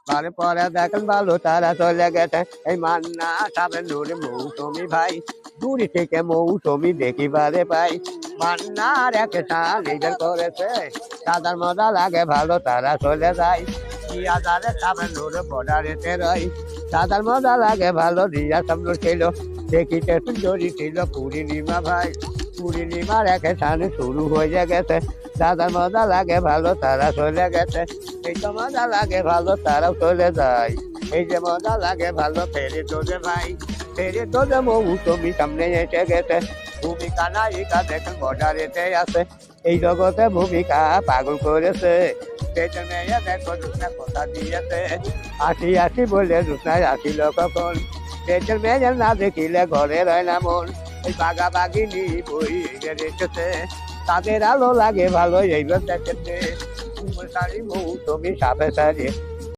বারে পরে দেখেন ভালো তারা চলে গেছে এই মান্না সাবেন নূরে মৌসুমি ভাই দূরে থেকে মৌসুমি দেখিবারে পাই মান্নার একে সাল নিজের করেছে তাদের মজা লাগে ভালো তারা চলে যায় কি আজারে সাবেন নূরে বর্ডারেতে রই তাদের মজা লাগে ভালো রিয়া সামনে ছিল দেখিতে সুন্দরী ছিল পূর্ণিমা ভাই পূর্ণিমার একে সানে শুরু হয়ে গেছে দাদার মজা লাগে ভালো তারা চলে গেছে এই তো মজা লাগে ভালো তারাও চলে যায় এই যে মজা লাগে ভালো ফেরে তোলে ভাই ফেরে তোলে মৌসুমি সামনে এসে গেছে ভূমিকা নায়িকা দেখেন বর্ডারেতে আছে এই জগতে ভূমিকা পাগল করেছে পেটের মেয়ে দেখো রুসনা কথা দিয়েছে আসি আসি বলে রুসনায় আসিল কখন পেটের মেয়ে না দেখিলে ঘরে রয় না মন এই বাঘা বাঘিনী বই রেখেছে তাদের আলো লাগে ভালো এইবার দেখেছে শাড়ি মৌসুমি সাপে সারিয়ে